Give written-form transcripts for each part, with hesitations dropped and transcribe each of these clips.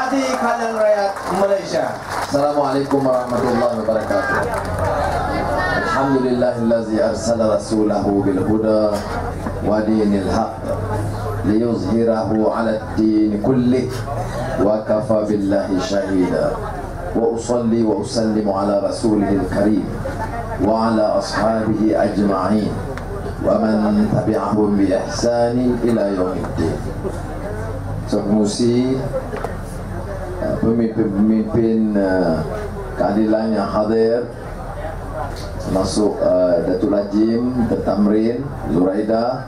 hati kalian rakyat Malaysia. Assalamualaikum warahmatullahi wabarakatuh. Alhamdulillahillazi arsala rasulahu bil huda wa dinil haq liyuzhirahu 'ala ad-din kullih wa kafa billahi shahida. Wa usalli wa usallimu ala rasulihil karim wa ala ashabihi ajma'in wa man tabi'ahum bi ihsanin ila yaumiddin. Pengurusi, pemimpin keadilan yang hadir, termasuk Datuk Lajim, Tamrin, Zuraida,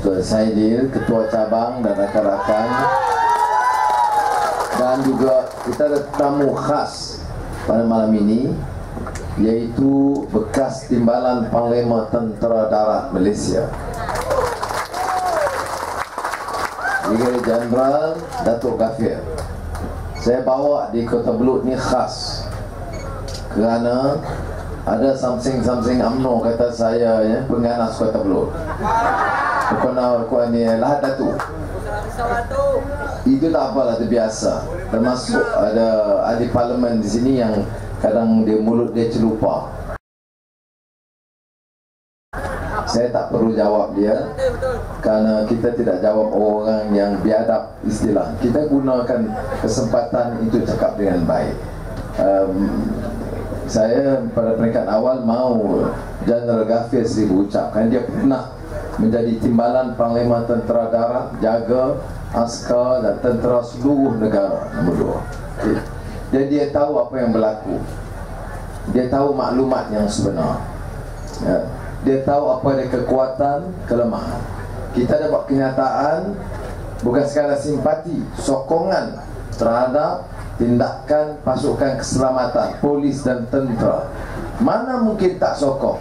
Tuan Saidil, Ketua Cabang dan rakan-rakan, dan juga kita ada tamu khas pada malam ini, iaitu bekas Timbalan Panglima Tentera Darat Malaysia, Brigadier Jeneral Datuk Gafir. Saya bawa di Kota Belud ni khas kerana ada something UMNO kata saya ya, pengganas Kota Belud. Bukan ni Lahad Datuk. Itu tak apalah, itu biasa. Termasuk ada ahli parlimen di sini yang kadang dia mulut dia celupa. Saya tak perlu jawab dia kerana kita tidak jawab orang yang biadab istilah. Kita gunakan kesempatan itu cakap dengan baik. Saya pada peringkat awal mahu Jeneral Gafir Seribu ucapkan dia pernah menjadi Timbalan Panglima Tentera Darat, jaga askar dan tentera seluruh negara nombor 2. Okay. Jadi dia tahu apa yang berlaku. Dia tahu maklumat yang sebenar. Ya. Dia tahu apa dia kekuatan, kelemahan. Kita dapat kenyataan bukan sekadar simpati, sokongan terhadap tindakan pasukan keselamatan, polis dan tentera. Mana mungkin tak sokong?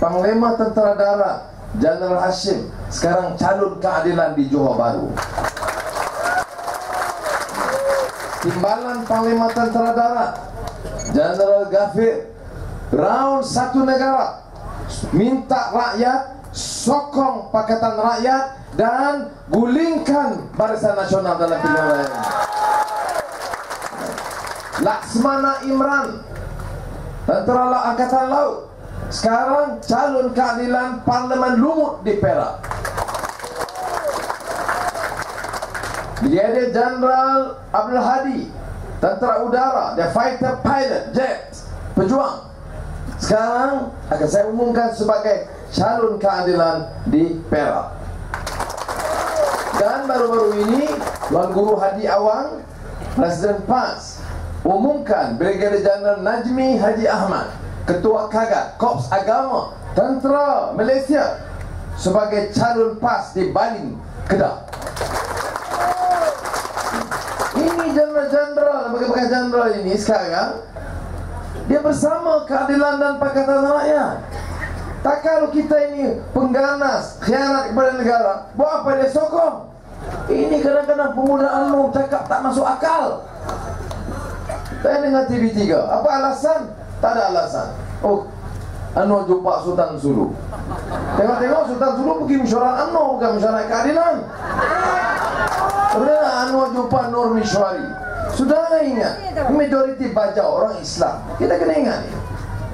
Panglima Tentera Darat Jeneral Hashim sekarang calon keadilan di Johor Bahru. Timbalan Panglima Tentera Darat Jeneral Gafir round satu negara, minta rakyat sokong Pakatan Rakyat dan gulingkan Barisan Nasional dalam pilihan raya. Laksmana Imran, Tentera Angkatan Laut, sekarang calon keadilan Parlimen Lumut di Perak. Brigadier Jeneral Abdul Hadi, Tentera Udara, the fighter pilot jet, pejuang, sekarang akan saya umumkan sebagai calon keadilan di Perak. Dan baru-baru ini Tuan Guru Hadi Awang, Presiden PAS, umumkan Brigadier Jeneral Najmi Haji Ahmad, Ketua Kagat Korps Agama Tentera Malaysia, sebagai calon PAS di Baling, Kedah. Ini jeneral-jeneral, bekas jeneral ini sekarang dia bersama keadilan dan Pakatan Rakyat. Tak kalau kita ini pengganas, khianat kepada negara, buat apa dia sokong? Ini kadang-kadang pemuda UMNO cakap tak masuk akal. Saya dengar TV3, apa alasan? Tak ada alasan. Oh, Anwar jumpa Sultan Sulu. Tengok-tengok Sultan Sulu pergi mesyuarat UMNO, bukan mesyuarat keadilan. Kemudian Anwar jumpa Nur Mishwari. Sudah ingat, majoriti bajau orang Islam. Kita kena ingat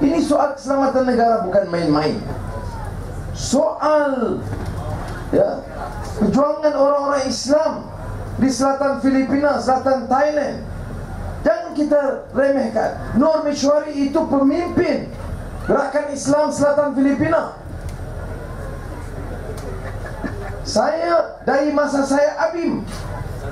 ini soal keselamatan negara bukan main-main. Soal ya, perjuangan orang-orang Islam di selatan Filipina, selatan Thailand. Jangan kita remehkan. Nur Mishwari itu pemimpin Gerakan Islam Selatan Filipina. Saya dari masa saya ABIM,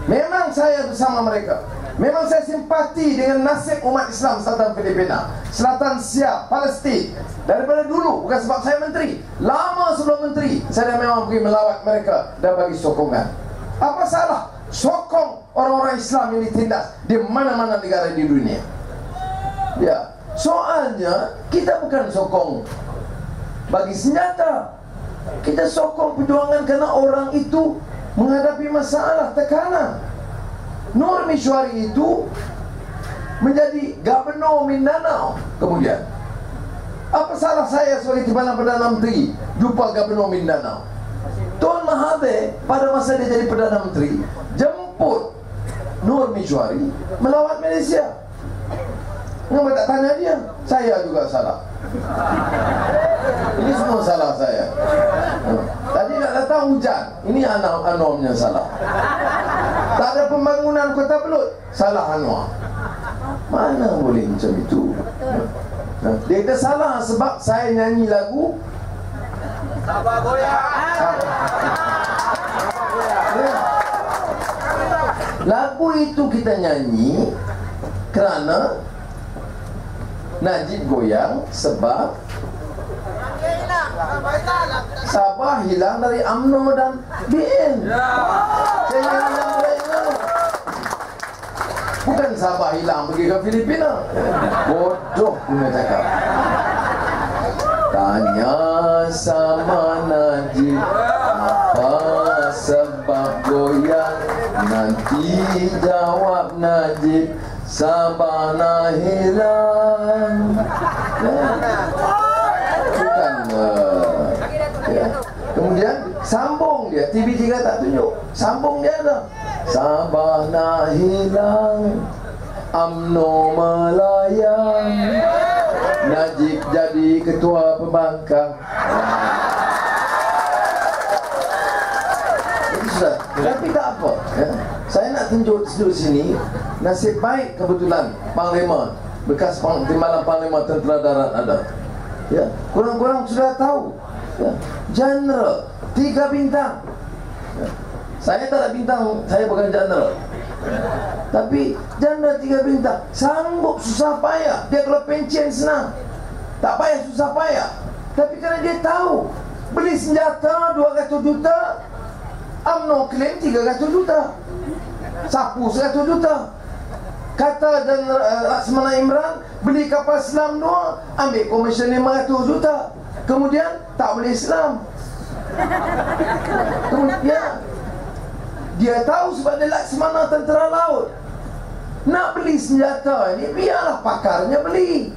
memang saya bersama mereka. Memang saya simpati dengan nasib umat Islam Selatan Filipina, Selatan Siap, Palestin. Daripada dulu, bukan sebab saya menteri. Lama sebelum menteri, saya memang pergi melawat mereka dan bagi sokongan. Apa salah sokong orang-orang Islam yang ditindas di mana-mana negara di dunia? Ya, soalnya kita bukan sokong bagi senjata. Kita sokong perjuangan kerana orang itu menghadapi masalah, tekanan. Nur Mishwari itu menjadi Gubernur Mindanao. Kemudian apa salah saya sebagai Timbalan Perdana Menteri jumpa Gubernur Mindanao? Tuan Mahathir pada masa dia jadi Perdana Menteri jemput Nur Mishwari melawat Malaysia. Kenapa tak tanya dia? Saya juga salah. Ini semua salah saya. Tadi nak datang hujan, ini Anwarnya salah. Tak ada pembangunan Kota Belud, salah Anwar. Mana boleh macam itu? Dia kata salah sebab saya nyanyi lagu Sabah Goyang. Lagu itu kita nyanyi kerana Najib goyang sebab Sabah hilang dari UMNO dan BN. Saya nyanyi yang lainnya. Bukan Sabah hilang pergi ke Filipina. Bodoh punya cakap. Tanya sama Najib apa sebab goyang. Nanti jawab Najib Sabah nak hilang. Bukan ya. Kemudian sambung dia, TV3 tak tunjuk. Sambung dia dah. Sabah nak hilang, UMNO melayang, Najib jadi ketua pembangkang. Itu sudah. Tapi tak apa ya. Saya nak tunjuk sini. Nasib baik kebetulan Panglima, bekas Timbalan Panglima Tentera Darat ada. Ya, kurang-kurang sudah tahu. Ya, General 3 bintang. Ya. Saya tak ada bintang, saya bukan general. Tapi General 3 bintang sanggup susah payah. Dia kalau pencen senang, tak payah susah payah. Tapi kerana dia tahu beli senjata 200 juta, UMNO klaim 300 juta, sapu 100 juta. Kata dan Laksmana Imran beli kapal selam 2, ambil komisen 500 juta. Kemudian tak boleh selam. Kemudian dia tahu sebab dia Laksmana tentera laut. Nak beli senjata ni biarlah pakarnya beli.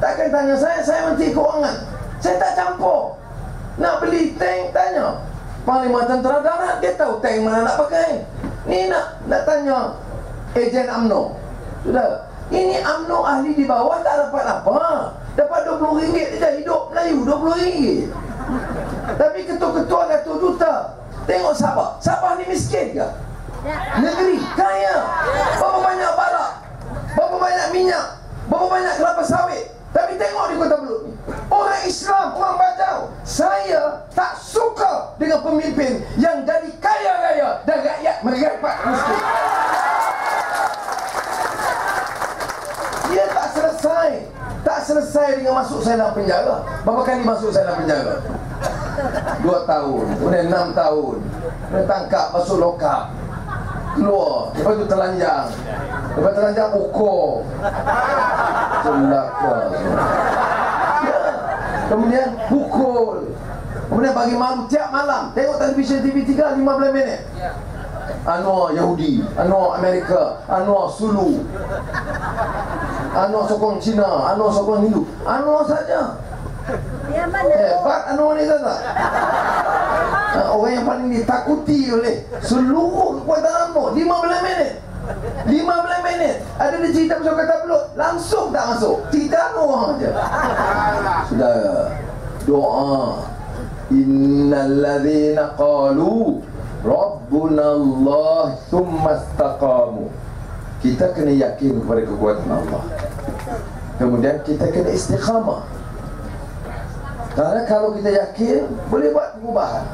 Takkan tanya saya Menteri Kewangan. Saya tak campur. Nak beli tank, tanya Panglima Tentera Darat, dia tahu tank mana nak pakai. Ni nak tanya ejen UMNO. Sudah. Ini UMNO ahli di bawah tak dapat apa. Dapat RM20 dia hidup Melayu RM20. Tapi ketua-ketua 100 juta. Tengok Sabah. Sabah ni miskin ke? Negeri kaya. Berapa banyak barak, berapa banyak minyak, berapa banyak kelapa sawit. Tapi tengok di Kota Belud ni, orang Islam, orang Bajau. Saya tak suka dengan pemimpin yang jadi kaya raya dan rakyat merepek miskin. Dia tak selesai dengan masuk saya dalam penjara. Berapa kali masuk saya dalam penjara? 2 tahun, kemudian 6 tahun, kemudian tangkap, masuk lokap, keluar, lepas tu telanjang, lepas telanjang ukur, celaka ya. Kemudian pukul, kemudian bagi malu tiap malam. Tengok televisyen TV3 15 minit. Anwar Yahudi, Anwar Amerika, Anwar Sulu, Anwar sokong Cina, Anwar sokong Hindu. Anwar saja. Hebat Anwar ni tak? Orang yang paling ditakuti oleh seluruh kekuatan Anwar. 15 minit. 15 minit. Ada dia cerita pasal Kota Belud, langsung tak masuk. Cerita Anwar je. Saudara, doa. Innal ladzina qalu Rabbuna Allah thumma istaqamu. Kita kena yakin kepada kekuatan Allah. Kemudian kita kena istiqamah. Karena kalau kita yakin, boleh buat perubahan.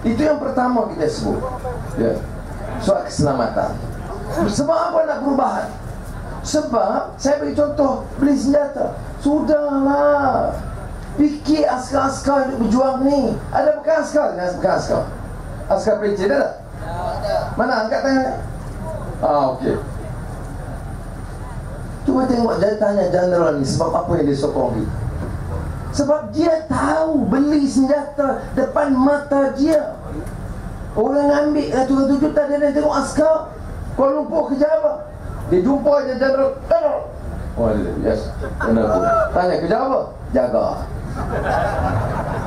Itu yang pertama kita sebut ya. Soal keselamatan. Sebab apa nak perubahan? Sebab, saya bagi contoh, beli senjata. Sudahlah, fikir askar-askar untuk berjuang ni. Ada bekas askar? Bekas askar. Askar pelicin ada tak? Ada. Mana? Angkat tangan. Okey. Cuba tengok dia tanya general ni sebab apa yang dia sokong ni. Sebab dia tahu beli senjata depan mata dia. Orang ambil ratus-ratus juta, dia tengok askar Kuala Lumpur kerja apa? Dia jumpa je general. Oh yes, kenapa? Tanya kerja apa? Jaga.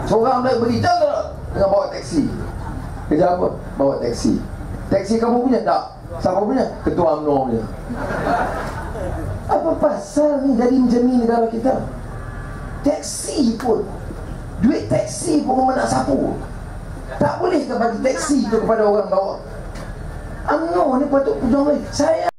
Seorang dia beli general dengan bawa taksi. Kerja apa? Bawa taksi. Taksi kamu punya? Tak. Siapa punya? Ketua UMNO punya. Apa pasal ni jadi macam ni negara kita? Taksi pun, duit taksi pun orang nak sapu. Tak boleh ke bagi taksi tu kepada orang bawah? UMNO ni patut pujuk lagi. Saya